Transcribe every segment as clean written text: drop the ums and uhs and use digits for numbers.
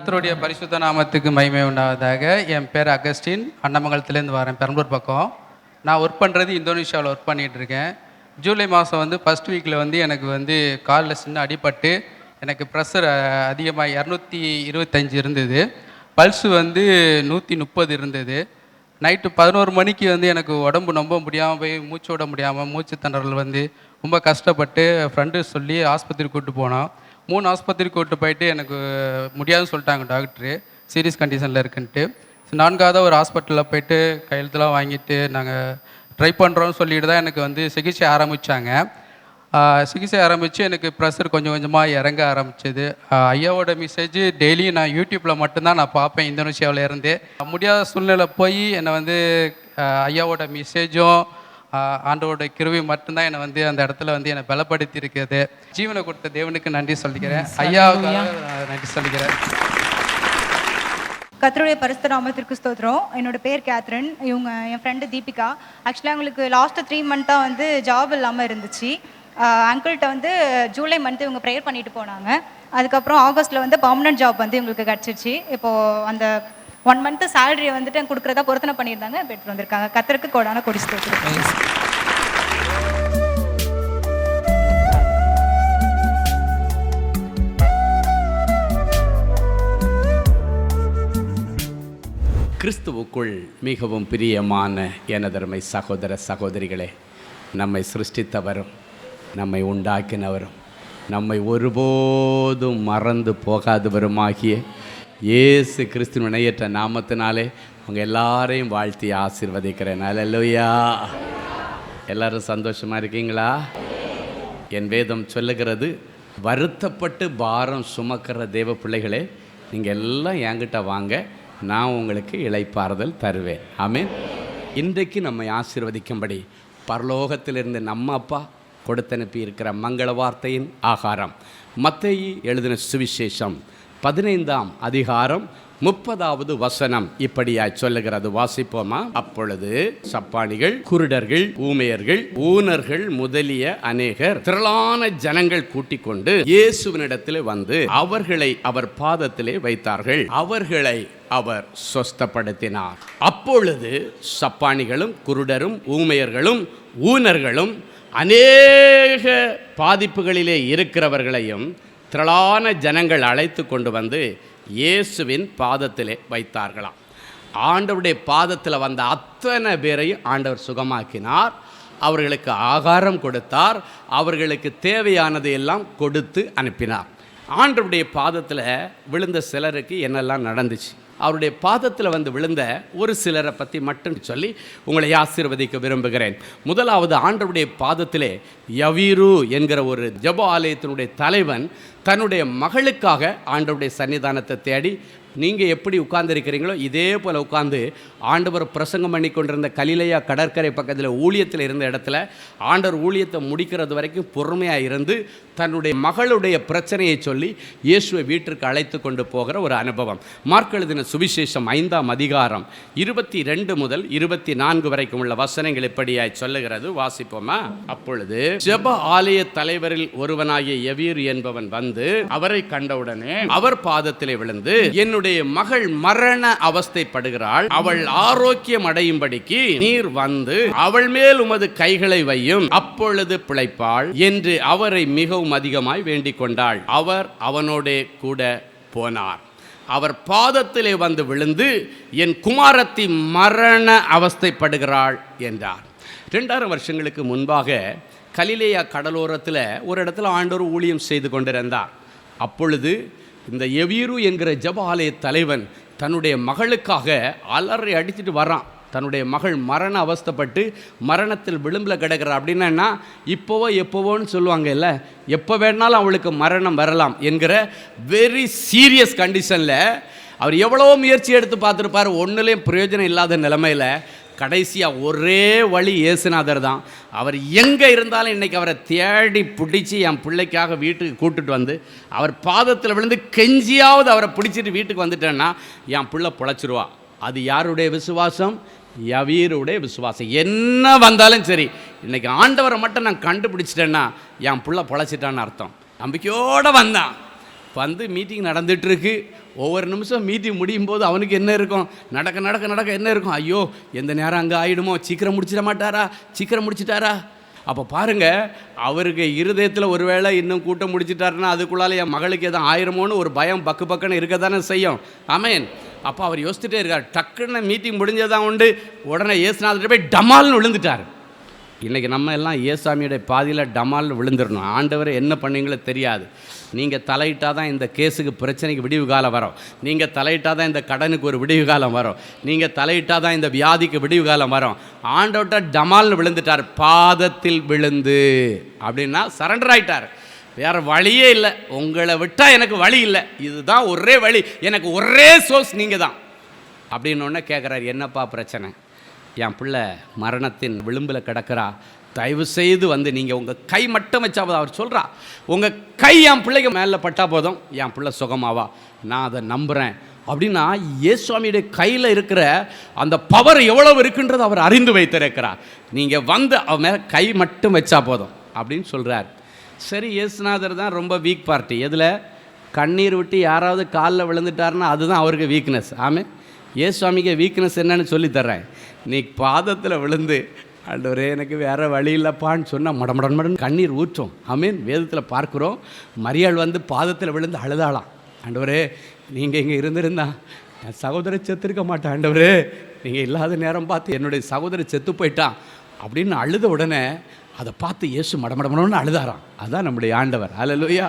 கர்த்தருடைய பரிசுத்த நாமத்துக்கு மகிமை உண்டாவதாக. என் பேர் அகஸ்டின், அன்னமங்கலத்துலேருந்து வரேன், பெரம்பலூர் பக்கம். நான் ஒர்க் பண்ணுறது இந்தோனேஷியாவில் ஒர்க் பண்ணிகிட்ருக்கேன். ஜூலை மாதம் ஃபஸ்ட் வீக்கில் எனக்கு காலில் சின்ன அடிபட்டு எனக்கு ப்ரெஷர் அதிகமாக 225 இருந்தது. பல்ஸு 130 இருந்தது. நைட்டு 11 மணிக்கு எனக்கு உடம்பு ரொம்ப முடியாமல் போய் மூச்சு விட முடியாமல் மூச்சு திணறல் ரொம்ப கஷ்டப்பட்டு ஃப்ரெண்டு சொல்லி ஆஸ்பத்திரிக்கு கூப்பிட்டு போனோம். 3 ஆஸ்பத்திரிக்கு கூப்பிட்டு போயிட்டு எனக்கு முடியாதுன்னு சொல்லிட்டாங்க டாக்டரு, சீரியஸ் கண்டிஷனில் இருக்குன்ட்டு. 4ஆவது ஒரு ஹாஸ்பிட்டலில் போயிட்டு கையெழுத்துலாம் வாங்கிட்டு நாங்கள் ட்ரை பண்ணுறோன்னு சொல்லிட்டு தான் எனக்கு சிகிச்சை ஆரம்பித்தாங்க. சிகிச்சை ஆரம்பித்து எனக்கு ப்ரெஷர் கொஞ்சம் கொஞ்சமாக இறங்க ஆரம்பிச்சிது. ஐயாவோட மெசேஜ் டெய்லியும் நான் யூடியூப்பில் மட்டும்தான் நான் பார்ப்பேன். இந்தோனேஷியாவில் இருந்து முடியாத சூழ்நிலை போய் என்னை ஐயாவோட மெசேஜும் ஆண்டவோட கிருபை மட்டும்தான் என்னை அந்த இடத்துல என்னை பலப்படுத்தி இருக்குது. ஜீவனை கொடுத்த தேவனுக்கு நன்றி சொல்லிக்கிறேன், ஐயாவுக்கு நன்றி சொல்லிக்கிறேன். கர்த்தருடைய பரிசுத்த நாமத்திற்கு ஸ்தோத்திரம். என்னோட பேர் கேத்ரின், இவங்க என் ஃப்ரெண்டு தீபிகா. ஆக்சுவலாக அவங்களுக்கு லாஸ்ட்டு 3 மந்த்தாக ஜாப் இல்லாமல் இருந்துச்சு. அங்கிள்கிட்ட ஜூலை மந்த்து இவங்க ப்ரேயர் பண்ணிட்டு போனாங்க. அதுக்கப்புறம் ஆகஸ்ட்டில் பர்மனன்ட் ஜாப் இவங்களுக்கு கிடச்சிருச்சு. இப்போது அந்த 1 மந்த்து சேலரியை கொடுக்குறதா பொருத்தனை பண்ணியிருந்தாங்க, பெற்று வந்திருக்காங்க. கர்த்தருக்கு கோடான கொடி ஸ்தோத்திரம். கிறிஸ்துவுக்குள் மிகவும் பிரியமான எனதருமை சகோதர சகோதரிகளே, நம்மை சிருஷ்டித்தவரும் நம்மை உண்டாக்கினவரும் நம்மை ஒருபோதும் மறந்து போகாதவருமாகிய இயேசு கிறிஸ்துவின் இணையற்ற நாமத்தினாலே உங்கள் எல்லாரையும் வாழ்த்தி ஆசீர்வதிக்கிறேன். அல்லேலூயா. எல்லாரும் சந்தோஷமாக இருக்கீங்களா? என் வேதம் சொல்லுகிறது, வருத்தப்பட்டு பாரம் சுமக்கிற தேவ பிள்ளைகளே, நீங்கள் எல்லாம் என்கிட்ட வாங்க, நான் உங்களுக்கு இளைப்பாறுதல் தருவேன். ஆமென். இன்றைக்கு நம்மை ஆசீர்வதிக்கும்படி பரலோகத்திலிருந்து நம்ம அப்பா கொடுத்தனுப்பி இருக்கிற மங்கள வார்த்தையின் ஆகாரம் மத்தேயு எழுதின சுவிசேஷம் 15ஆம் அதிகாரம் 30வது வசனம் இப்படியாய் சொல்லுகிறது. வாசிப்போமா? அப்பொழுது சப்பானிகள், குருடர்கள், ஊமையர்கள், ஊனர்கள் முதலிய அநேகர் திரளான ஜனங்கள் கூட்டிக் கொண்டு இயேசுவினிடத்தில் வந்து அவர்களை அவர் பாதத்திலே வைத்தார்கள். அவர்களை அவர் சொஸ்தப்படுத்தினார். அப்பொழுது சப்பானிகளும் குருடரும் ஊமையர்களும் ஊனர்களும் அநேக பாதிப்புகளிலே இருக்கிறவர்களையும் திரளான ஜனங்கள் அழைத்து கொண்டு வந்து இயேசுவின் பாதத்திலே வைத்தார்களாம். ஆண்டவருடைய பாதத்தில் வந்த அத்தனை பேரையும் ஆண்டவர் சுகமாக்கினார். அவர்களுக்கு ஆகாரம் கொடுத்தார். அவர்களுக்கு தேவையானதை எல்லாம் கொடுத்து அனுப்பினார். ஆண்டவருடைய பாதத்தில் விழுந்த சிலருக்கு என்னெல்லாம் நடந்துச்சு, அவருடைய பாதத்தில் விழுந்த ஒரு சிலரை பற்றி மட்டும் சொல்லி உங்களை ஆசீர்வதிக்க விரும்புகிறேன். முதலாவது, ஆண்டவருடைய பாதத்திலே யவீரு என்கிற ஒரு ஜெப ஆலயத்தினுடைய தலைவன் தன்னுடைய மகளுக்காக ஆண்டவருடைய சன்னிதானத்தை தேடி, நீங்கள் எப்படி உட்கார்ந்துருக்கிறீங்களோ இதே போல் உட்கார்ந்து ஆண்டவர் பிரசங்கம் பண்ணி கொண்டிருந்த கலிலேயா கடற்கரை பக்கத்தில் ஊழியத்தில் இருந்த இடத்துல ஆண்டவர் ஊழியத்தை முடிக்கிறது வரைக்கும் பொறுமையாக இருந்து தன்னுடைய மகளுடைய பிரச்சனையை சொல்லி இயேசுவை வீட்டிற்கு அழைத்து கொண்டு போகிற ஒரு அனுபவம். மார்க் எழுதின சுவிசேஷம் 5ஆம் அதிகாரம் 22 முதல் 24 வரைக்கும் உள்ள வசனங்கள் இப்படியாய் சொல்லுகிறது. வாசிப்போமா? அப்பொழுது ஜெப ஆலய தலைவரில் ஒருவனாகிய யவீர் என்பவன் வந்து அவரை கண்டவுடனே அவர் பாதத்திலே விழுந்து, என்னுடைய மகள் மரண அவஸ்தைப்படுகிறாள், அவள் ஆரோக்கியம் அடையும்படிக்கு நீர் வந்து அவள் மேல் உமது கைகளை வையும், அப்பொழுது பிழைப்பாள் என்று அவரை மிகவும் அதிகமாய் வேண்டிக் கொண்டாள். அவர் அவனோடே கூட போனார். அவர் பாதத்திலே வந்து விழுந்து, என் குமாரத்தி மரண அவஸ்தைப்படுகிறாள் என்றார். 2000 வருஷங்களுக்கு முன்பாக கலிலேயா கடலோரத்தில் ஒரு இடத்துல ஆண்டவர் ஊழியம் செய்து கொண்டிருந்தார். அப்பொழுது இந்த யவீரு என்கிற ஜெப ஆலய தலைவன் தன்னுடைய மகளுக்காக அலறி அடிச்சுட்டு வரான். தன்னுடைய மகள் மரண அவஸ்தைப்பட்டு மரணத்தில் விளிம்பில் கிடக்கிறார். அப்படின்னா இப்போவோ எப்போவோன்னு சொல்லுவாங்க இல்லை, எப்போ வேணாலும் அவளுக்கு மரணம் வரலாம் என்கிற வெரி சீரியஸ் கண்டிஷனில் அவர் எவ்வளோ முயற்சி எடுத்து பார்த்துருப்பார். ஒன்றுலேயும் பிரயோஜனம் இல்லாத நிலைமையில் கடைசியாக ஒரே வழி இயேசுநாதர் தான். அவர் எங்கே இருந்தாலும் இன்றைக்கி அவரை தேடி பிடிச்சி என் பிள்ளைக்காக வீட்டுக்கு கூட்டுட்டு வந்து அவர் பாதத்தில் விழுந்து கெஞ்சியாவது அவரை பிடிச்சிட்டு வீட்டுக்கு வந்துட்டேன்னா என் பிள்ளை பிழைச்சிருவா. அது யாருடைய விசுவாசம்? யவீருடைய விசுவாசம். என்ன வந்தாலும் சரி, இன்றைக்கி ஆண்டவரை மட்டும் நான் கண்டுபிடிச்சிட்டேன்னா என் பிள்ளை பிழைச்சிட்டான்னு அர்த்தம். நம்பிக்கையோடு வந்தான். வந்து மீட்டிங் நடந்துகிட்ருக்கு. ஒவ்வொரு நிமிஷம் மீட்டிங் முடியும் போது அவனுக்கு என்ன இருக்கும், நடக்க நடக்க நடக்க என்ன இருக்கும், ஐயோ எந்த நேரம் அங்கே ஆகிடுமோ, சீக்கிரம் முடிச்சிட மாட்டாரா, சீக்கிரம் முடிச்சிட்டாரா. அப்போ பாருங்கள், அவருக்கு இருதயத்தில் ஒருவேளை இன்னும் கூட்டம் முடிச்சிட்டாருன்னா அதுக்குள்ளால என் மகளுக்கு எதுவும் ஆயிரமோன்னு ஒரு பயம் பக்கு பக்குன்னு இருக்க தானே செய்யும். ஆமேன். அப்போ அவர் யோசிச்சுட்டே இருக்கார். டக்குன்னு மீட்டிங் முடிஞ்சதான் உண்டு, உடனே இயேசுநாதர்கிட்ட போய் டமால்னு விழுந்துட்டார். இன்றைக்கி நம்ம எல்லாம் இயேசாமியோடைய பாதியில் டமால்னு விழுந்துடணும். ஆண்டவரை என்ன பண்ணீங்களோ தெரியாது. நீங்கள் தலையிட்டால் தான் இந்த கேஸுக்கு பிரச்சனைக்கு விடிவு காலம் வரும். நீங்கள் தலையிட்டால் தான் இந்த கடனுக்கு ஒரு விடிவு காலம் வரும். நீங்கள் தலையிட்டால் தான் இந்த வியாதிக்கு விடிவு காலம் வரும். ஆண்டவர்கிட்ட டமால்னு விழுந்துட்டார். பாதத்தில் விழுந்து அப்படின்னா சரண்டர் ஆகிட்டார். வேறு வழியே இல்லை, உங்களை விட்டால் எனக்கு வழி இல்லை, இதுதான் ஒரே வழி, எனக்கு ஒரே சோர்ஸ் நீங்கள் தான் அப்படின்னு ஒன்று கேட்குறாரு. என்னப்பா பிரச்சனை? என் பிள்ளை மரணத்தின் விளிம்பில் கிடக்கிறா, தயவு செய்து வந்து நீங்கள் உங்கள் கை மட்டும் வச்சா போதும். அவர் சொல்கிறா, உங்கள் கை என் பிள்ளைக்கு மேலே பட்டா போதும், என் பிள்ளை சுகமாவா, நான் அதை நம்புகிறேன் அப்படின்னா இயேசுவாமியுடைய கையில் இருக்கிற அந்த பவர் எவ்வளவு இருக்குன்றது அவர் அறிந்து வைத்திருக்கிறார். நீங்கள் வந்து அவன் மேலே கை மட்டும் வச்சா போதும் அப்படின்னு சொல்கிறார். சரி, இயேசுநாதர் தான் ரொம்ப வீக் பார்ட்டி. எதில்? கண்ணீர் விட்டு யாராவது காலில் விழுந்துட்டாருன்னா அதுதான் அவருக்கு வீக்னஸ். ஆமே, இயேசுவாமிக்கு வீக்னஸ் என்னன்னு சொல்லித்தர்றேன். நீ பாதத்தில் விழுந்து ஆண்டவரே எனக்கு வேறு வழி இல்லைப்பான்னு சொன்னால் மடமடன் கண்ணீர் ஊற்றும். ஆமீன். வேதத்தில் பார்க்குறோம், மரியாள் வந்து பாதத்தில் விழுந்து அழுதாளாம். ஆண்டவரே நீங்கள் இங்கே இருந்திருந்தா என் சகோதரி செத்துருக்க மாட்டேன், ஆண்டவரே நீங்கள் இல்லாத நேரம் பார்த்து என்னுடைய சகோதரி செத்து போயிட்டான் அப்படின்னு அழுத உடனே அதை பார்த்து இயேசு மடமடமடன்னு அழுதாராம். அதுதான் நம்முடைய ஆண்டவர். அல்லேலூயா.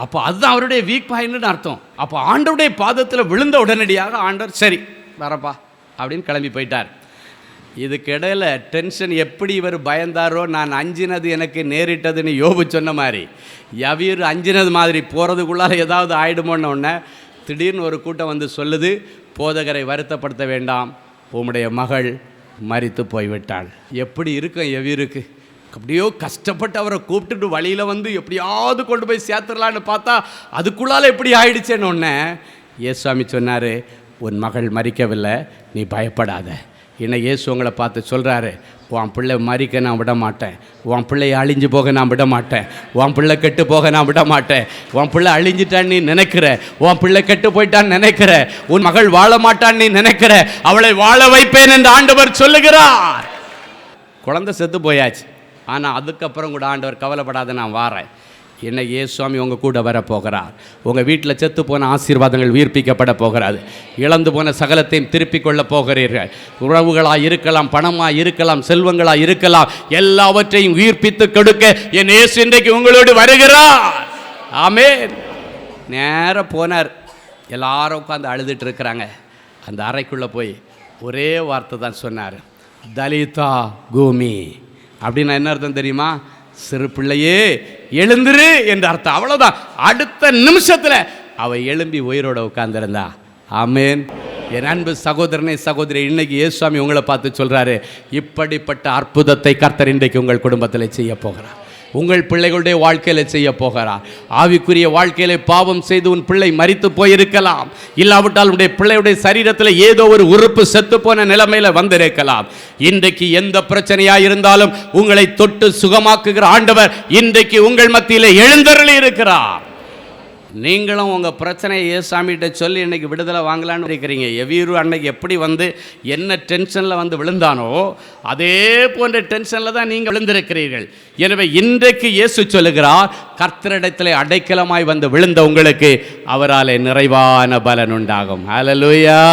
அப்போ அதுதான் அவருடைய வீக் பாயிண்ட்னு அர்த்தம். அப்போ ஆண்டவருடைய பாதத்தில் விழுந்த உடனடியாக ஆண்டவர் சரி வரப்பா அப்படின்னு கிளம்பி போயிட்டார். இதுக்கிடையில் டென்ஷன் எப்படி இவர் பயந்தாரோ, நான் அஞ்சினது எனக்கு நேரிட்டதுன்னு யோபு சொன்ன மாதிரி யவீர் அஞ்சினது மாதிரி போகிறதுக்குள்ளார ஏதாவது ஆகிடுமோன்னு ஒன்று திடீர்னு ஒரு கூட்டம் வந்து சொல்லுது, போதகரை வருத்தப்படுத்த வேண்டாம், உம்முடைய மகள் மரித்து போய்விட்டாள். எப்படி இருக்கும் யவீருக்கு? அப்படியோ கஷ்டப்பட்டு அவரை கூப்பிட்டுட்டு வழியில் வந்து எப்படியாவது கொண்டு போய் சேர்த்துடலான்னு பார்த்தா அதுக்குள்ளால் எப்படி ஆயிடுச்சேன்னு ஒன்று இயேசுவாமி சொன்னார், உன் மகள் மரிக்கவில்லை, நீ பயப்படாத. இன்னும் இயேசு உங்களை பார்த்து சொல்கிறாரு, உன் பிள்ளை மறிக்க நான் விட மாட்டேன், உன் பிள்ளையை அழிஞ்சு போக நான் விட மாட்டேன், உன் பிள்ளை கெட்டு போக நான் விட மாட்டேன். உன் பிள்ளை அழிஞ்சிட்டான்னு நீ நினைக்கிற, உன் பிள்ளை கெட்டு போயிட்டான்னு நினைக்கிற, உன் மகள் வாழ மாட்டான்னு நீ நினைக்கிற, அவளை வாழ வைப்பேன் என்று ஆண்டவர் சொல்லுகிறார். குழந்தை செத்து போயாச்சு, ஆனால் அதுக்கப்புறம் கூட ஆண்டவர் கவலைப்படாத, நான் வாரேன். என்ன இயேசுவாமி உங்கள் கூட வர போகிறார். உங்கள் வீட்டில் செத்து போன ஆசீர்வாதங்கள் உயிர்ப்பிக்கப்பட போகிறாது. இழந்து போன சகலத்தையும் திருப்பிக் கொள்ளப் போகிறீர்கள். உறவுகளாக இருக்கலாம், பணமாக இருக்கலாம், செல்வங்களாக இருக்கலாம், எல்லாவற்றையும் உயிர்ப்பித்து கொடுக்க என் இயேசு இன்றைக்கு உங்களோடு வருகிறார். ஆமென். நேராக போனார். எல்லாரும் உட்காந்து அழுதுட்டு இருக்கிறாங்க. அந்த அறைக்குள்ளே போய் ஒரே வார்த்தை தான் சொன்னார், தலிதா கூமி. அப்படின்னா என்ன அர்த்தம் தெரியுமா? சிறு பிள்ளையே எழுந்துரு என்று அர்த்தம். அவ்வளோதான். அடுத்த நிமிஷத்தில் அவள் எழும்பி உயிரோட உட்கார்ந்திருந்தா. ஆமேன். என் அன்பு சகோதரனே சகோதரி, இன்னைக்கு இயேசுவாமி உங்களை பார்த்து சொல்கிறாரு, இப்படிப்பட்ட அற்புதத்தை கர்த்தர் இன்றைக்கு உங்கள் குடும்பத்தில் செய்ய போகிறார், உங்கள் பிள்ளைகளுடைய வாழ்க்கையில் செய்ய போகிறார். ஆவிக்குரிய வாழ்க்கையில பாவம் செய்து உன் பிள்ளை மரித்து போயிருக்கலாம், இல்லாவிட்டால் உடைய பிள்ளையுடைய சரீரத்தில் ஏதோ ஒரு உறுப்பு செத்து போன நிலைமையில் வந்திருக்கலாம். இன்றைக்கு எந்த பிரச்சனையாக இருந்தாலும் உங்களை தொட்டு சுகமாக்குகிற ஆண்டவர் இன்றைக்கு உங்கள் மத்தியில் எழுந்தருளி இருக்கிறார். நீங்களும் உங்கள் பிரச்சனையை இயேசுகிட்ட சொல்லி இன்றைக்கி விடுதலை வாங்கலான்னு இருக்கிறீங்க. எவீரு அன்னைக்கு எப்படி வந்து என்ன டென்ஷனில் வந்து விழுந்தானோ அதே போன்ற டென்ஷனில் தான் நீங்கள் விழுந்திருக்கிறீர்கள். எனவே இன்றைக்கு இயேசு சொல்லுகிறார், கர்த்தரிடத்தில் அடைக்கலமாய் வந்து விழுந்த உங்களுக்கு அவரால் நிறைவான பலன் உண்டாகும். ஹல்லேலூயா.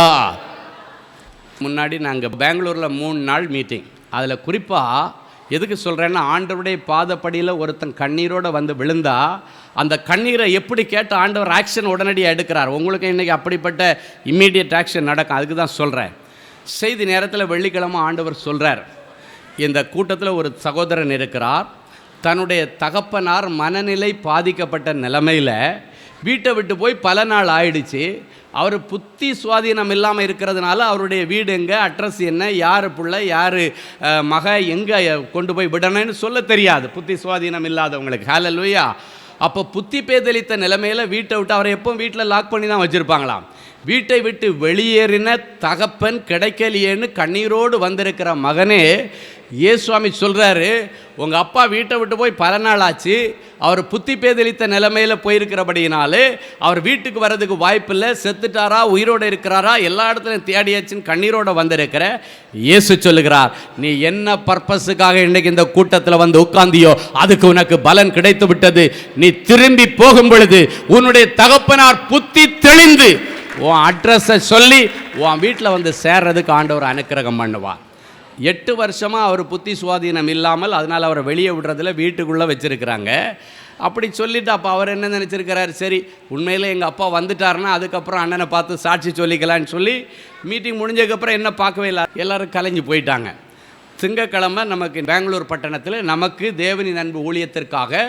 முன்னாடி நாங்கள் பெங்களூரில் 3 நாள் மீட்டிங். அதில் குறிப்பாக எதுக்கு சொல்கிறேன்னா, ஆண்டவருடைய பாதப்படியில் ஒருத்தன் கண்ணீரோடு வந்து விழுந்தா அந்த கண்ணீரை எப்படி கேட்ட ஆண்டவர் ஆக்ஷன் உடனடியாக எடுக்கிறார். உங்களுக்கு இன்றைக்கி அப்படிப்பட்ட இம்மீடியட் ஆக்ஷன் நடக்கும். அதுக்கு தான் சொல்கிறேன். செய்தி நேரத்தில் வெள்ளிக்கிழமை ஆண்டவர் சொல்கிறார், இந்த கூட்டத்தில் ஒரு சகோதரன் இருக்கிறார், தன்னுடைய தகப்பனார் மனநிலை பாதிக்கப்பட்ட நிலைமையில் வீட்டை விட்டு போய் பல நாள் ஆயிடுச்சு. அவர் புத்தி சுவாதீனம் இல்லாமல் இருக்கிறதுனால அவருடைய வீடு எங்கே, அட்ரஸ் என்ன, யார் பிள்ளை, யார் மக, எங்கே கொண்டு போய் விடணும்னு சொல்ல தெரியாது, புத்தி சுவாதீனம் இல்லாதவங்களுக்கு. ஹல்லேலூயா. அப்போ புத்தி பேதலித்த நிலைமையில் வீட்டை விட்டு அவரை எப்போ வீட்டில் லாக் பண்ணி தான் வச்சுருப்பாங்களாம். வீட்டை விட்டு வெளியேறின தகப்பன் கிடைக்கலையேன்னு கண்ணீரோடு வந்திருக்கிற மகனே இயேசுவாமி சொல்கிறாரு, உங்கள் அப்பா வீட்டை விட்டு போய் பல நாள் ஆச்சு, அவர் புத்தி பேதலித்த நிலைமையில் போயிருக்கிறபடினாலே அவர் வீட்டுக்கு வர்றதுக்கு வாய்ப்பில்லை, செத்துட்டாரா உயிரோடு இருக்கிறாரா எல்லா இடத்துலையும் தேடியாச்சுன்னு கண்ணீரோடு வந்திருக்கிற இயேசு சொல்லுகிறார், நீ என்ன பர்பஸுக்காக இன்றைக்கு இந்த கூட்டத்தில் வந்து உட்கார்ந்தியோ அதுக்கு உனக்கு பலன் கிடைத்து விட்டது. நீ திரும்பி போகும் பொழுது உன்னுடைய தகப்பனார் புத்தி தெளிந்து உன் அட்ரஸை சொல்லி உன் வீட்டில் வந்து சேர்றதுக்கு ஆண்டவர் அனுக்கிரகம் பண்ணுவார். 8 வருஷமாக அவர் புத்தி சுவாதீனம் இல்லாமல், அதனால் அவரை வெளியே விடுறதில்ல, வீட்டுக்குள்ளே வச்சுருக்கிறாங்க. அப்படி சொல்லிவிட்டு அப்போ அவர் என்ன நினச்சிருக்கிறார், சரி உண்மையில் எங்கள் அப்பா வந்துட்டாருன்னா அதுக்கப்புறம் அண்ணனை பார்த்து சாட்சி சொல்லிக்கலான்னு சொல்லி மீட்டிங் முடிஞ்சதுக்கப்புறம் என்ன பார்க்கவே இல்லை, எல்லோரும் கலைஞ்சு போயிட்டாங்க. திங்கக்கிழமை நமக்கு பெங்களூர் பட்டணத்தில் நமக்கு தேவனின் அன்பு ஊழியத்திற்காக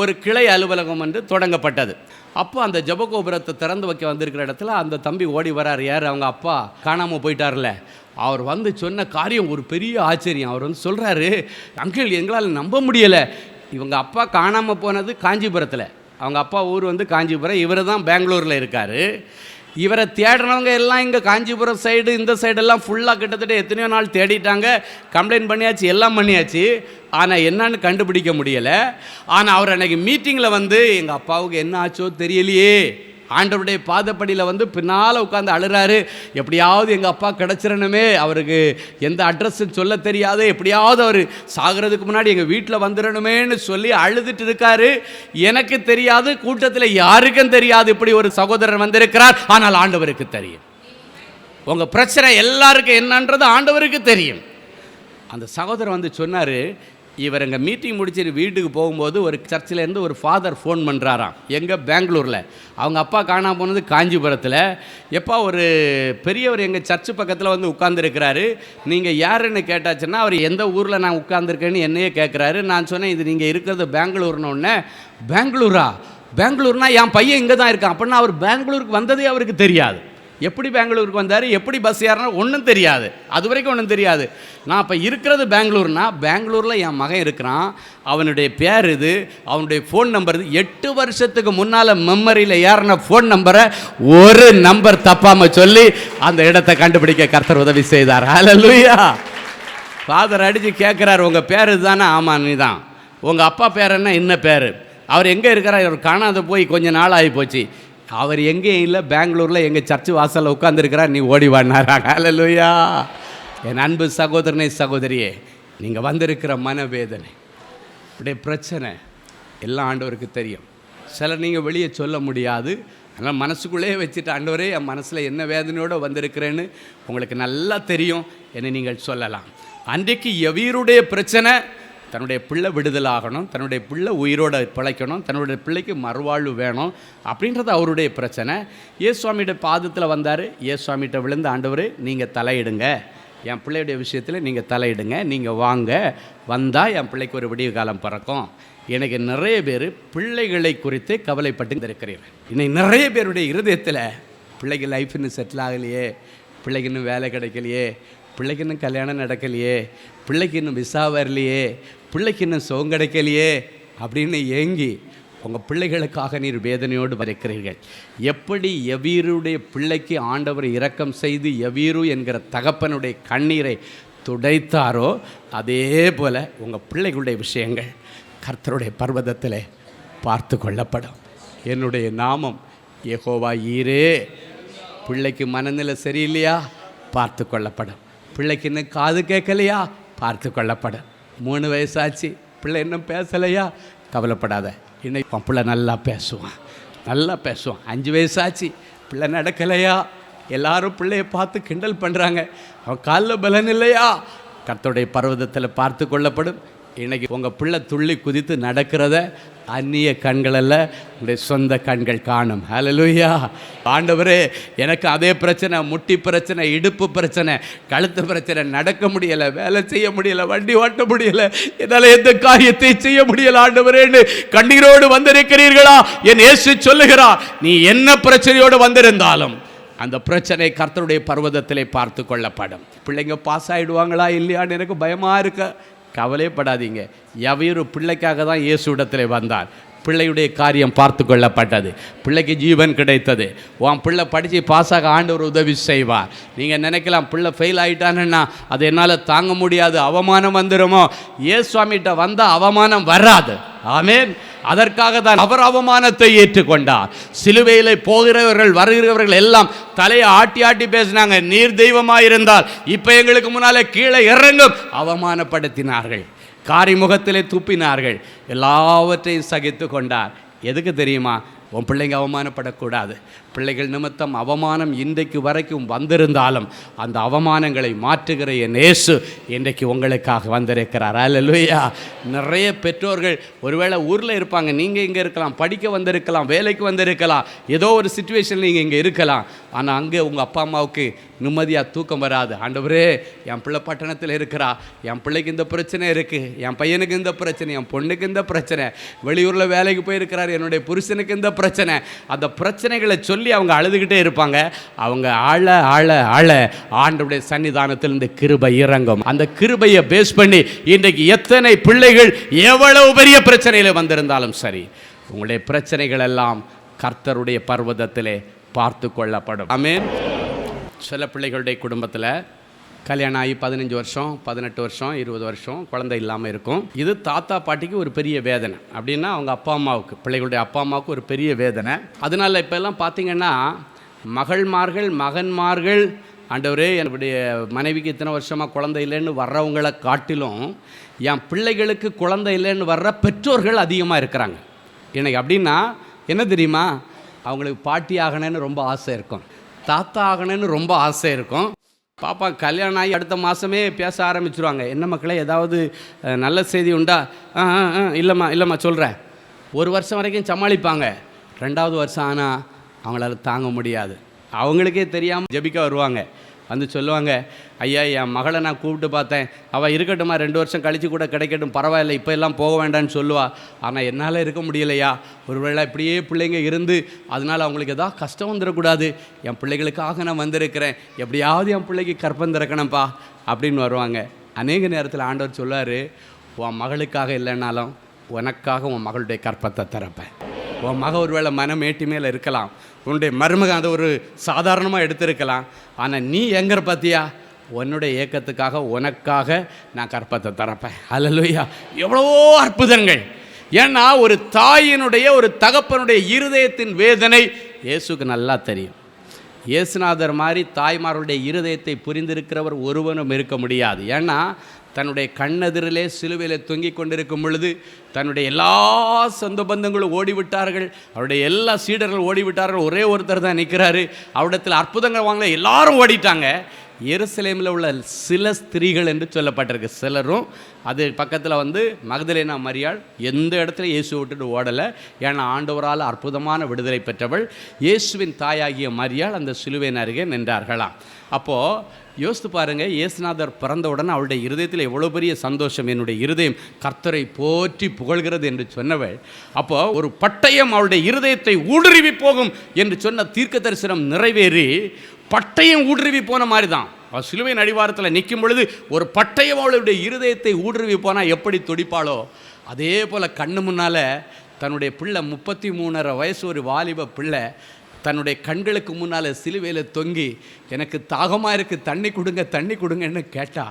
ஒரு கிளை அலுவலகம் வந்து தொடங்கப்பட்டது. அப்போ அந்த ஜபகோபுரத்தை திறந்து வைக்க வந்திருக்கிற இடத்துல அந்த தம்பி ஓடி வரார். யார்? அவங்க அப்பா காணாமல் போயிட்டார்ல. அவர் வந்து சொன்ன காரியம் ஒரு பெரிய ஆச்சரியம். அவர் வந்து சொல்கிறாரு, அங்கிள் எங்களால் நம்ப முடியலை, இவங்க அப்பா காணாமல் போனது காஞ்சிபுரத்தில், அவங்க அப்பா ஊர் வந்து காஞ்சிபுரம், இவர் தான் பெங்களூரில் இருக்கார். இவரை தேடுறவங்க எல்லாம் இங்கே காஞ்சிபுரம் சைடு இந்த சைடெல்லாம் ஃபுல்லாக கிட்டத்தட்ட எத்தனையோ நாள் தேடிட்டாங்க, கம்ப்ளைண்ட் பண்ணியாச்சு, எல்லாம் பண்ணியாச்சு, ஆனால் என்னன்னு கண்டுபிடிக்க முடியலை. ஆனால் அவர் அன்றைக்கி மீட்டிங்கில் வந்து எங்கள் அப்பாவுக்கு என்ன ஆச்சோ தெரியலையே, ஆண்டவருடைய பாதப்படியில் வந்து பின்னால் உட்காந்து அழுறாரு, எப்படியாவது எங்கள் அப்பா கிடச்சிடணுமே, அவருக்கு எந்த அட்ரஸ்ன்னு சொல்ல தெரியாது, எப்படியாவது அவர் சாகிறதுக்கு முன்னாடி எங்கள் வீட்டில் வந்துடணுமேன்னு சொல்லி அழுதுட்டு இருக்காரு. எனக்கு தெரியாது, கூட்டத்தில் யாருக்கும் தெரியாது இப்படி ஒரு சகோதரர் வந்திருக்கிறார், ஆனால் ஆண்டவருக்கு தெரியும். உங்கள் பிரச்சனை எல்லாருக்கும் என்னன்றது ஆண்டவருக்கு தெரியும். அந்த சகோதரர் வந்து சொன்னார், இவர் எங்கள் மீட்டிங் முடிச்சுட்டு வீட்டுக்கு போகும்போது ஒரு சர்ச்சிலேருந்து ஒரு ஃபாதர் ஃபோன் பண்ணுறாராம், எங்கள் பெங்களூரில், அவங்க அப்பா காணாமல் போனது காஞ்சிபுரத்தில், எப்போ ஒரு பெரியவர் எங்கள் சர்ச்சு பக்கத்தில் வந்து உட்காந்துருக்கிறாரு, நீங்கள் யாருன்னு கேட்டாச்சுன்னா அவர் எந்த ஊரில் நான் உட்காந்துருக்கேன்னு என்னையே கேட்குறாரு. நான் சொன்னேன், இது நீங்கள் இருக்கிறது பெங்களூர்னு. பெங்களூரா? பெங்களூர்னா என் பையன் இங்கே தான் இருக்கான். அப்படின்னா அவர் பெங்களூருக்கு வந்ததே அவருக்கு தெரியாது. எப்படி பெங்களூருக்கு வந்தார், எப்படி பஸ் ஏறினா ஒன்றும் தெரியாது, அது வரைக்கும் ஒன்றும் தெரியாது. நான் இப்போ இருக்கிறது பெங்களூர்னா, பெங்களூரில் என் மகன் இருக்கிறான், அவனுடைய பேர் இது, அவனுடைய ஃபோன் நம்பர் இது, 8 வருஷத்துக்கு முன்னால் மெமரியில் ஏறின ஃபோன் நம்பரை ஒரு நம்பர் தப்பாமல் சொல்லி அந்த இடத்தை கண்டுபிடிக்க கர்த்தர் உதவி செய்தார். ஹல்லேலூயா. ஃபாதர் அடித்து கேட்குறாரு, உங்கள் பேர் இதுதானே? ஆமாம் நீ தான். உங்கள் அப்பா பேர் என்ன? என்ன பேர்? அவர் எங்கே இருக்கிறார்? அவர் காணாத போய் கொஞ்சம் நாள் ஆகி போச்சு. அவர் எங்கேயும் இல்லை, பெங்களூரில் எங்கள் சர்ச்சு வாசலில் உட்காந்துருக்கிறார், நீ ஓடி வாடினாராங்க. ஹல்லேலூயா. என் அன்பு சகோதரனே சகோதரியே, நீங்கள் வந்திருக்கிற மனவேதனை உடைய பிரச்சனை எல்லாம் ஆண்டவருக்கு தெரியும். சிலர் நீங்கள் வெளியே சொல்ல முடியாது, அதனால் மனசுக்குள்ளேயே வச்சுட்டு, ஆண்டவரே என் மனசில் என்ன வேதனையோடு வந்திருக்கிறேன்னு உங்களுக்கு நல்லா தெரியும், என்னை நீங்கள் சொல்லலாம். அன்றைக்கு எவீருடைய பிரச்சனை, தன்னுடைய பிள்ளை விடுதலாகணும், தன்னுடைய பிள்ளை உயிரோடு பிழைக்கணும், தன்னுடைய பிள்ளைக்கு மறுவாழ்வு வேணும் அப்படின்றது அவருடைய பிரச்சனை. இயேசுவாமியோட பாதத்தில் வந்தார். இயேசுவாமிகிட்ட விழுந்து, ஆண்டவரே நீங்கள் தலையிடுங்க, என் பிள்ளையுடைய விஷயத்தில் நீங்கள் தலையிடுங்க, நீங்கள் வாங்க, வந்தால் என் பிள்ளைக்கு ஒரு விடிவு காலம் பிறக்கும். எனக்கு நிறைய பேர் பிள்ளைகளை குறித்து கவலைப்பட்டு இருக்கிறீர்கள். இன்னைக்கு நிறைய பேருடைய இருதயத்தில் பிள்ளைக்கு லைஃப் இன்னும் செட்டில் ஆகலையே, பிள்ளைக்கு இன்னும் வேலை கிடைக்கலையே, பிள்ளைக்கு இன்னும் கல்யாணம் நடக்கலையே, பிள்ளைக்கு இன்னும் விசா வரலையே, பிள்ளைக்கு இன்னும் சுகம் கிடைக்கலையே அப்படின்னு ஏங்கி உங்கள் பிள்ளைகளுக்காக நீர் வேதனையோடு வரைக்கிறீர்கள். எப்படி எவீருடைய பிள்ளைக்கு ஆண்டவர் இரக்கம் செய்து எவீரு என்கிற தகப்பனுடைய கண்ணீரை துடைத்தாரோ அதே போல் உங்கள் பிள்ளைகளுடைய விஷயங்கள் கர்த்தருடைய பர்வதத்தில் பார்த்து கொள்ளப்படும். என்னுடைய நாமம் யெகோவா ஈரே. பிள்ளைக்கு மனநிலை சரியில்லையா? பார்த்து கொள்ளப்படும். பிள்ளைக்கு இன்னும் காது கேட்கலையா? பார்த்து கொள்ளப்படும். 3 வயசாச்சு, பிள்ளை இன்னும் பேசலையா? கவலைப்படாத, இன்னைக்கு பிள்ளை நல்லா பேசுவான், நல்லா பேசுவான். 5 வயசாச்சு, பிள்ளை நடக்கலையா? எல்லாரும் பிள்ளையை பார்த்து கிண்டல் பண்ணுறாங்க, அவன் காலில் பலன் இல்லையா? கர்த்தருடைய பர்வதத்தில் பார்த்து கொள்ளப்படும். இன்றைக்கி உங்கள் பிள்ளை துள்ளி குதித்து நடக்கிறத அந்நிய கண்களல்ல, உங்களுடைய சொந்த கண்கள் காணும். ஹல்லேலூயா. ஆண்டவரே, எனக்கு அதே பிரச்சனை, முட்டி பிரச்சனை, இடுப்பு பிரச்சனை, கழுத்து பிரச்சனை, நடக்க முடியலை, வேலை செய்ய முடியலை, வண்டி ஓட்ட முடியலை, என்னால் எந்த காரியத்தை செய்ய முடியலை ஆண்டவரேன்னு கண்ணீரோடு வந்திருக்கிறீர்களா? என் இயேசு சொல்லுகிறார், நீ என்ன பிரச்சனையோடு வந்திருந்தாலும் அந்த பிரச்சனை கர்த்தருடைய பர்வதத்திலே பார்த்து கொள்ளப்படும். பிள்ளைங்க பாஸ் ஆகிடுவாங்களா இல்லையான்னு எனக்கு பயமாக இருக்க. கவலைப்படாதீங்க. எவையொரு பிள்ளைக்காக தான் இயேசு இடத்திலே வந்தார். பிள்ளையுடைய காரியம் பார்த்து கொள்ளப்பட்டது, பிள்ளைக்கு ஜீவன் கிடைத்தது. உன் பிள்ளை படித்து பாஸாக ஆண்டவர் உதவி செய்வார். நீங்கள் நினைக்கலாம் பிள்ளை ஃபெயில் ஆகிட்டானுன்னா அது என்னால் தாங்க முடியாது, அவமானம் வந்துடுமோ. இயேசுவாமிகிட்ட வந்தால் அவமானம் வராது. ஆமென். அதற்காக தான் அவர் அவமானத்தை ஏற்றுக்கொண்டார். சிலுவையில் போகிறவர்கள் வருகிறவர்கள் எல்லாம் தலையை ஆட்டி ஆட்டி பேசினாங்க, நீர் தெய்வமாயிருந்தால் இப்போ எங்களுக்கு முன்னாலே கீழே இறங்கும். அவமானப்படுத்தினார்கள், காரிமுகத்திலே துப்பினார்கள், எல்லாவற்றையும் சகித்து கொண்டார். எதுக்கு தெரியுமா? உன் பிள்ளைங்க அவமானப்படக்கூடாது. பிள்ளைகள் நிமித்தம் அவமானம் இன்றைக்கு வரைக்கும் வந்திருந்தாலும் அந்த அவமானங்களை மாற்றுகிற என் இயேசு இன்றைக்கு உங்களுக்காக வந்திருக்கிறார். அல்லேலூயா. நிறைய பெற்றோர்கள் ஒருவேளை ஊரில் இருப்பாங்க, நீங்கள் இங்கே இருக்கலாம், படிக்க வந்திருக்கலாம், வேலைக்கு வந்திருக்கலாம், ஏதோ ஒரு சிச்சுவேஷனில் நீங்கள் இங்கே இருக்கலாம். ஆனால் அங்கே உங்கள் அப்பா அம்மாவுக்கு நிம்மதியாக தூக்கம் வராது. ஆண்டவரே, என் பிள்ளை பட்டணத்தில் இருக்கிறா, என் பிள்ளைக்கு இந்த பிரச்சனை இருக்குது, என் பையனுக்கு இந்த பிரச்சனை, என் பொண்ணுக்கு இந்த பிரச்சனை, வெளியூரில் வேலைக்கு போயிருக்கிறார், என்னுடைய புருஷனுக்கு இந்த பிரச்சனை. அந்த பிரச்சனைகளை சொல்லி அவங்க அழுதுகிட்டே இருப்பாங்க. அவங்க ஆள ஆள ஆள ஆண்டவருடைய சன்னிதானத்தில் இந்த கிருபை இறங்கும். அந்த கிருபையை பேஸ் பண்ணி இன்றைக்கு எத்தனை பிள்ளைகள் எவ்வளவு பெரிய பிரச்சனையில் வந்திருந்தாலும் சரி, உங்களுடைய பிரச்சனைகள் எல்லாம் கர்த்தருடைய பர்வதத்திலே பார்த்து கொள்ளப்படும். ஆமென். சில பிள்ளைகளுடைய குடும்பத்தில் கல்யாணம் ஆகி 15 வருஷம் 18 வருஷம் 20 வருஷம் குழந்தை இல்லாமல் இருக்கும். இது தாத்தா பாட்டிக்கு ஒரு பெரிய வேதனை. அப்படின்னா அவங்க அப்பா அம்மாவுக்கு, பிள்ளைகளுடைய அப்பா அம்மாவுக்கு ஒரு பெரிய வேதனை. அதனால் இப்போ எல்லாம் பார்த்திங்கன்னா மகள்மார்கள் மகன்மார்கள், ஆண்டவரே என்னுடைய மனைவிக்கு இத்தனை வருஷமாக குழந்தை இல்லைன்னு வர்றவங்களை காட்டிலும் என் பிள்ளைகளுக்கு குழந்தை இல்லைன்னு வர்ற பெற்றோர்கள் அதிகமாக இருக்கிறாங்க எனக்கு. அப்படின்னா என்ன தெரியுமா? அவங்களுக்கு பாட்டி ஆகணுன்னு ரொம்ப ஆசை இருக்கும், தாத்தா ஆகணுன்னு ரொம்ப ஆசை இருக்கும். பாப்பா கல்யாணம் ஆகி அடுத்த மாதமே பேச ஆரம்பிச்சுருவாங்க. என்ன மக்களே, ஏதாவது நல்ல செய்தி உண்டா? இல்லைம்மா சொல்கிறேன். ஒரு வருஷம் வரைக்கும் சமாளிப்பாங்க. 2வது வருஷம் ஆனால் அவங்களால தாங்க முடியாது. அவங்களுக்கே தெரியாமல் ஜெபிக்க வருவாங்க. வந்து சொல்லுவாங்க, ஐயா என் மகளை நான் கூப்பிட்டு பார்த்தேன், அவள் இருக்கட்டுமா, 2 வருஷம் கழித்து கூட கிடைக்கட்டும், பரவாயில்லை, இப்போ எல்லாம் போக வேண்டான்னு சொல்லுவா. ஆனால் என்னால் இருக்க முடியலையா, ஒருவேளை இப்படியே பிள்ளைங்க இருந்து அதனால் அவங்களுக்கு எதாவது கஷ்டம் வந்துடக்கூடாது, என் பிள்ளைகளுக்காக நான் வந்திருக்கிறேன், எப்படியாவது என் பிள்ளைக்கு கற்பம் திறக்கணும்ப்பா அப்படின்னு வருவாங்க. அநேக நேரத்தில் ஆண்டவர் சொல்லுவார், உன் மகளுக்காக இல்லைன்னாலும் உனக்காக உன் மகளுடைய கற்பத்தை திறப்பேன். உன் மக ஒருவேளை மனம் ஏட்டி மேலே இருக்கலாம், உன்னுடைய மருமகன் அதை ஒரு சாதாரணமாக எடுத்திருக்கலாம், ஆனால் நீ எங்கிற பார்த்தியா, உன்னுடைய ஏக்கத்துக்காக உனக்காக நான் கற்பத்தை திறப்பேன். அல்லேலூயா. எவ்வளவோ அற்புதங்கள். ஏன்னா ஒரு தாயினுடைய ஒரு தகப்பனுடைய இருதயத்தின் வேதனை இயேசுக்கு நல்லா தெரியும். இயேசுநாதர் மாதிரி தாய்மார்களுடைய இருதயத்தை புரிந்திருக்கிறவர் ஒருவனும் இருக்க முடியாது. ஏன்னா தன்னுடைய கண்ணெதிரிலே சிலுவையில் தொங்கிக் கொண்டிருக்கும் பொழுது தன்னுடைய எல்லா சொந்த பந்தங்களும் ஓடிவிட்டார்கள், அவருடைய எல்லா சீடர்கள் ஓடிவிட்டார்கள், ஒரே ஒருத்தர் தான் நிற்கிறாரு. அவரிடத்தில் அற்புதங்கள் வாங்கல, எல்லாரும் ஓடிட்டாங்க. எருசலேமில் உள்ள சில ஸ்திரீகள் என்று சொல்லப்பட்டிருக்கு. சிலரும் அது பக்கத்தில் மகதலேனா மரியாள் எந்த இடத்துல இயேசு விட்டுட்டு ஓடலை. ஏன்னா ஆண்டவரால் அற்புதமான விடுதலை பெற்றவள். இயேசுவின் தாயாகிய மரியாள் அந்த சிலுவையின் அருகே நின்றார்களாம். அப்போது யோசித்து பாருங்கள், இயேசுநாதர் பிறந்தவுடன் அவளுடைய இருதயத்தில் எவ்வளோ பெரிய சந்தோஷம். என்னுடைய இருதயம் கர்த்தரை போற்றி புகழ்கிறது என்று சொன்னவள். அப்போ ஒரு பட்டயம் அவளுடைய இருதயத்தை ஊடுருவி போகும் என்று சொன்ன தீர்க்க தரிசனம் நிறைவேறி பட்டயம் ஊடுருவி போன மாதிரி தான். அவள் சிலுவையின் அடிவாரத்தில் நிற்கும் பொழுது ஒரு பட்டயம் அவளுடைய இருதயத்தை ஊடுருவி போனால் எப்படி துடிப்பாளோ அதே போல் கண்ணு முன்னால் தன்னுடைய பிள்ளை 33.5 வயசு ஒரு வாலிப பிள்ளை தன்னுடைய கண்களுக்கு முன்னால் சிலுவையில் தொங்கி எனக்கு தாகமாக இருக்குது, தண்ணி கொடுங்கன்னு கேட்டா.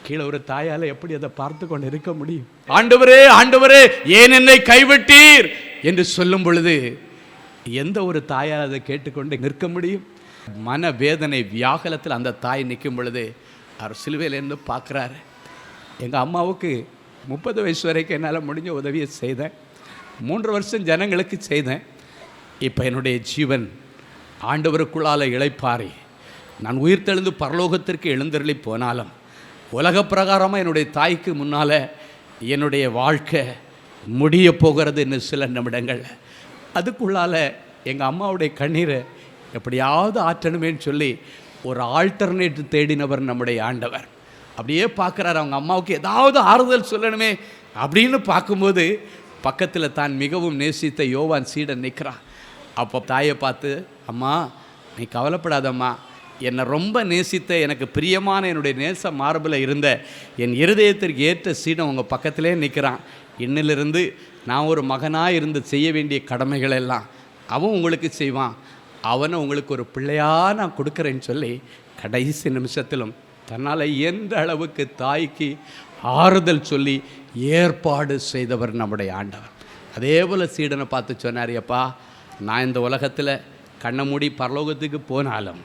கீழே ஒரு தாயால் எப்படி அதை பார்த்து கொண்டு இருக்க முடியும்? ஆண்டவரே ஆண்டவரே ஏன் என்னை கைவிட்டீர் என்று சொல்லும் பொழுது எந்த ஒரு தாயால் அதை கேட்டுக்கொண்டு நிற்க முடியும்? மன வேதனை வியாகுலத்தில் அந்த தாய் நிற்கும் பொழுது அவர் சிலுவையிலேருந்து பார்க்குறாரு. எங்கள் அம்மாவுக்கு 30 வயசு வரைக்கும் என்னால் முடிஞ்ச உதவியை செய்தேன், 3 வருஷம் ஜனங்களுக்கு செய்தேன். இப்போ என்னுடைய ஜீவன் ஆண்டவருக்குள்ளால் இளைப்பாரி நான் உயிர்த்தெழுந்து பரலோகத்திற்கு எழுந்தருளி போனாலும் உலக பிரகாரமாக என்னுடைய தாய்க்கு முன்னால் என்னுடைய வாழ்க்கை முடிய போகிறது இன்னும் சில நிமிடங்கள். அதுக்குள்ளால் எங்கள் அம்மாவுடைய கண்ணீரை எப்படியாவது ஆற்றணுமேன்னு சொல்லி ஒரு ஆல்டர்னேட்டிவ் தேடினவர் நம்முடைய ஆண்டவர். அப்படியே பார்க்குறாரு, அவங்க அம்மாவுக்கு ஏதாவது ஆறுதல் சொல்லணுமே அப்படின்னு பார்க்கும்போது பக்கத்தில் தான் மிகவும் நேசித்த யோவான் சீடன் நிற்கிறான். அப்போ தாயை பார்த்து, அம்மா நீ கவலைப்படாதம்மா, என்னை ரொம்ப நேசித்த எனக்கு பிரியமான என்னுடைய நேச மார்பில் இருந்த என் இருதயத்திற்கு ஏற்ற சீடன் உங்கள் பக்கத்திலே நிற்கிறான். இன்னிலிருந்து நான் ஒரு மகனாக இருந்து செய்ய வேண்டிய கடமைகள் எல்லாம் அவன் உங்களுக்கு செய்வான், அவனை உங்களுக்கு ஒரு பிள்ளையாக நான் கொடுக்குறேன்னு சொல்லி கடைசி நிமிஷத்திலும் தன்னால் எந்த அளவுக்கு தாய்க்கு ஆறுதல் சொல்லி ஏற்பாடு செய்தவர் நம்முடைய ஆண்டவர். அதே போல் சீடனை பார்த்து சொன்னார், அப்பா நான் இந்த உலகத்தில் கண்ணை மூடி பரலோகத்துக்கு போனாலும்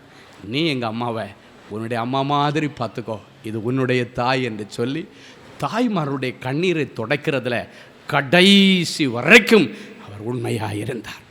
நீ எங்கள் அம்மாவை உன்னுடைய அம்மா மாதிரி பார்த்துக்கோ, இது உன்னுடைய தாய் என்று சொல்லி தாய்மாருடைய கண்ணீரை துடைக்கிறதுல கடைசி வரைக்கும் அவர் உண்மையாக இருந்தார்.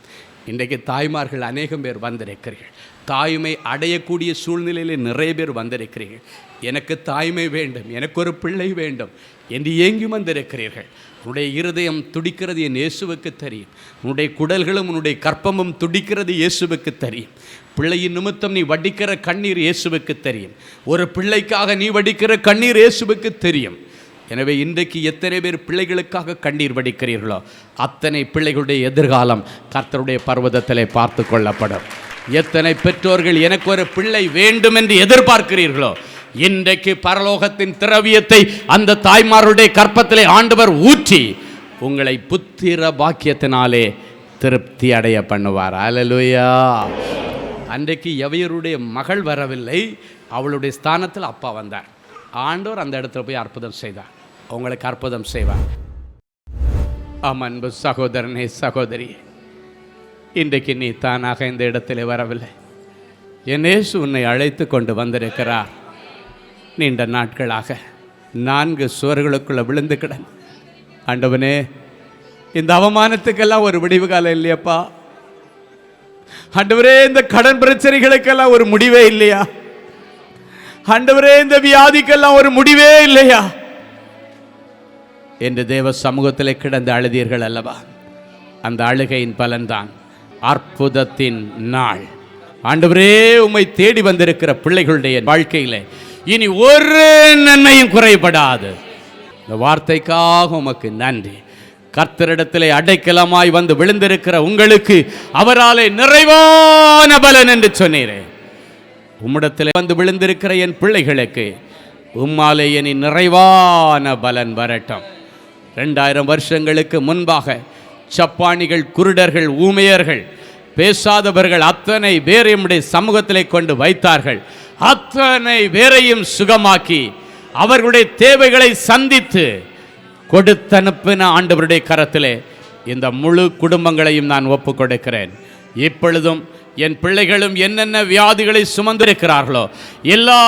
இன்றைக்கு தாய்மார்கள் அநேகம் பேர் வந்திருக்கிறீர்கள், தாய்மை அடையக்கூடிய சூழ்நிலையில் நிறைய பேர் வந்திருக்கிறீர்கள். எனக்கு தாய்மை வேண்டும், எனக்கு ஒரு பிள்ளை வேண்டும் என்று ஏங்கி வந்திருக்கிறீர்கள். உன்னுடைய இருதயம் துடிக்கிறது என் இயேசுவுக்கு தெரியும், உன்னுடைய குடல்களும் உன்னுடைய கற்பமும் துடிக்கிறது இயேசுவுக்கு தெரியும். பிள்ளையின் நிமித்தம் நீ வடிக்கிற கண்ணீர் இயேசுவுக்கு தெரியும், ஒரு பிள்ளைக்காக நீ வடிக்கிற கண்ணீர் இயேசுவுக்கு தெரியும். எனவே இன்றைக்கு எத்தனை பேர் பிள்ளைகளுக்காக கண்ணீர் வடிக்கிறீர்களோ அத்தனை பிள்ளைகளுடைய எதிர்காலம் கர்த்தருடைய பர்வதத்திலே பார்த்து கொள்ளப்படும். எத்தனை பெற்றோர்கள் எனக்கு ஒரு பிள்ளை வேண்டும் என்று எதிர்பார்க்கிறீர்களோ இன்றைக்கு பரலோகத்தின் திரவியத்தை அந்த தாய்மாருடைய கற்பத்திலே ஆண்டவர் ஊற்றி உங்களை புத்திர பாக்கியத்தினாலே திருப்தி அடைய பண்ணுவார். அல்லேலூயா. அன்றைக்கு எவையருடைய மகள் வரவில்லை, அவளுடைய ஸ்தானத்தில் அப்பா வந்தார். ஆண்டவர் அந்த இடத்துல போய் அற்புதம் செய்தார், உங்களுக்கு அற்புதம் செய்வார். அன்பு சகோதரனே சகோதரி, இன்றைக்கு நீ தானாக இந்த இடத்துல வரவில்லை, என் இயேசு உன்னை அழைத்து கொண்டு வந்திருக்கிறார். நீண்ட நாட்களாக 4 சுவர்களுக்குள்ள விழுந்து கிடந்து, ஆண்டவனே இந்த அவமானத்துக்கெல்லாம் ஒரு விடிவு காலம் இல்லையப்பா, ஆண்டவரே இந்த கடன் பிரச்சனைகளுக்கெல்லாம் ஒரு முடிவே இல்லையா, ஆண்டவரே இந்த வியாதிக்கெல்லாம் ஒரு முடிவே இல்லையா என்று தேவ சமூகத்தில் கிடந்து அழுதீர்கள் அல்லவா? அந்த அழுகையின் பலன்தான் அற்புதத்தின் நாள். ஆண்டவரே உம்மை தேடி வந்திருக்கிற பிள்ளைகளுடைய வாழ்க்கையில் இனி ஒரு நன்மையும் குறைபடாது. இந்த வார்த்தைக்காக உமக்கு நன்றி. கர்த்தரிடத்திலே அடைக்கலமாய் வந்து விழுந்திருக்கிற உங்களுக்கு அவராலே நிறைவான பலன் என்று சொன்னீரே, உம்மிடத்திலே வந்து விழுந்திருக்கிற என் பிள்ளைகளுக்கு உம்மாலே இனி நிறைவான பலன் வரட்டும். 2000 வருஷங்களுக்கு முன்பாக சப்பானிகள், குருடர்கள், ஊமையர்கள், பேசாதவர்கள் அத்தனை பேரை நம்முடைய சமூகத்திலே கொண்டு வைத்தார்கள். அத்தனை பேரையும் சுகமாக்கி அவர்களுடைய தேவைகளை சந்தித்து கொடுத்தனுப்பின ஆண்டவருடைய கரத்திலே இந்த முழு குடும்பங்களையும் நான் ஒப்புக் கொடுக்கிறேன். இப்பொழுதும் என் பிள்ளைகளும் என்னென்ன வியாதிகளை சுமந்திருக்கிறார்களோ எல்லா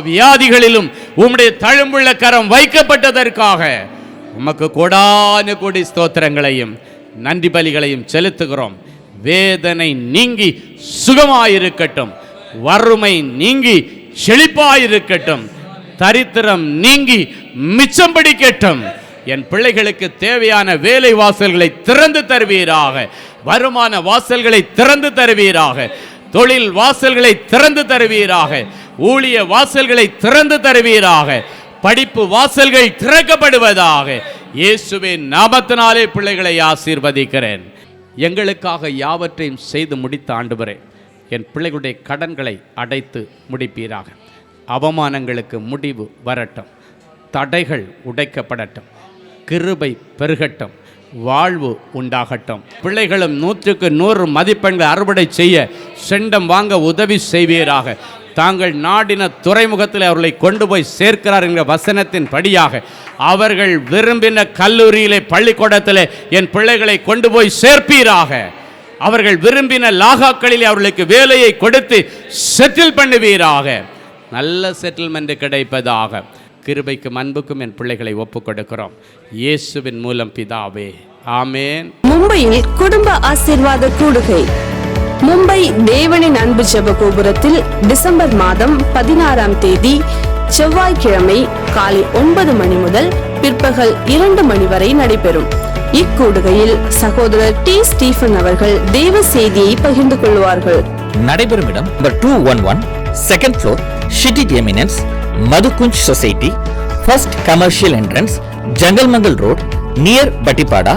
வியாதிகளிலும் உம்முடைய தழும்புள்ள கரம் வைக்கப்பட்டதற்காக உமக்கு கோடான கோடி ஸ்தோத்திரங்களையும் நன்றி பலிகளையும் செலுத்துகிறோம். வேதனை நீங்கி சுகமாயிருக்கட்டும், வறுமை நீங்கி செழிப்பாயிருக்கட்டும், தரித்திரம் நீங்கி மிச்சம் பிடிக்கட்டும். என் பிள்ளைகளுக்கு தேவையான வேலை வாசல்களை திறந்து தருவீராக, வருமான வாசல்களை திறந்து தருவீராக, தொழில் வாசல்களை திறந்து தருவீராக, ஊழிய வாசல்களை திறந்து தருவீராக, படிப்பு வாசல்கள் திறக்கப்படுவதாக. இயேசுவின் நாமத்தினாலே பிள்ளைகளை ஆசீர்வதிக்கிறேன். எங்களுக்காக யாவற்றையும் செய்து முடித்த ஆண்டவரே, என் பிள்ளைகளுடைய கடன்களை அடைத்து முடிப்பீராக. அவமானங்களுக்கு முடிவு வரட்டும், தடைகள் உடைக்கப்படட்டும், கிருபை பெருகட்டும், வாழ்வு உண்டாகட்டும். பிள்ளைகளும் 100க்கு 100 மதிப்பெண்கள் அறுவடை செய்ய செண்டம் வாங்க உதவி செய்வீராக. தாங்கள் நாடின துறைமுகத்தில் அவர்களை கொண்டு போய் சேர்க்கிறார் என்கிற வசனத்தின் படியாக அவர்கள் விரும்பின கல்லூரியிலே, பள்ளிக்கூடத்திலே என் பிள்ளைகளை கொண்டு போய் சேர்ப்பீராக. அவர்கள் விரும்பின லாகாக்களிலே அவர்களுக்கு வேலையை கொடுத்து செட்டில் பண்ணுவீராக. நல்ல செட்டில்மெண்ட் கிடைப்பதாக. கிருபைக்கும் அன்புக்கும் என் பிள்ளைகளை ஒப்புக் கொடுக்கிறோம் இயேசுவின் மூலம் பிதாவே, ஆமேன். மும்பையில் குடும்ப ஆசீர்வாத கூடுகை. மும்பை தேவனின் அன்பு ஜெப கோபுரத்தில் டிசம்பர் மாதம் 16ஆம் தேதி செவ்வாய்க்கிழமை காலை 9 மணி முதல் பிற்பகல் 2 மணி வரை நடைபெறும். இக்கூடுகையில் சகோதரர் டி. ஸ்டீபன் அவர்கள் தேவ செய்தியை பகிர்ந்து கொள்வார்கள். நடைபெறும் இடம் நம்பர் 211 செகண்ட் ஃப்ளோர், ஷிட்டிட் eminence, Madhukunj society, first commercial entrance, Jangalmangal road, near Bhattipada,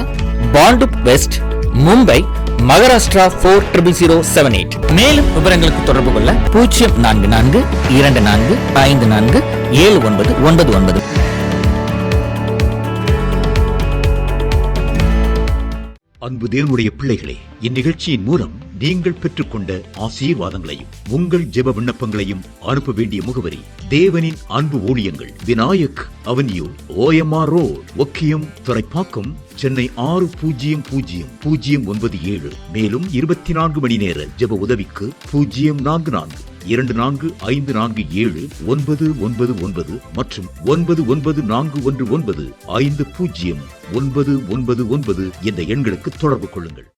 Bhandup west, Mumbai, Maharashtra 400078. மேலும் விவரங்களுக்கு தொடர்பு கொள்ள 044 24 54 7999. அன்பு தேவனுடைய பிள்ளைகளே, இந்நிகழ்ச்சியின் மூலம் நீங்கள் பெற்றுக்கொண்ட ஆசீர்வாதங்களையும் உங்கள் ஜெப விண்ணப்பங்களையும் அனுப்ப வேண்டிய முகவரி தேவனின் அன்பு ஊழியங்கள், Vinayak avenue, OMR road, Okkiyam, Thoraipakkam, Chennai 600097. மேலும் 24 மணி நேர ஜெப உதவிக்கு 044 24547999 மற்றும் 9941150999 என்ற எண்களுக்கு தொடர்பு கொள்ளுங்கள்.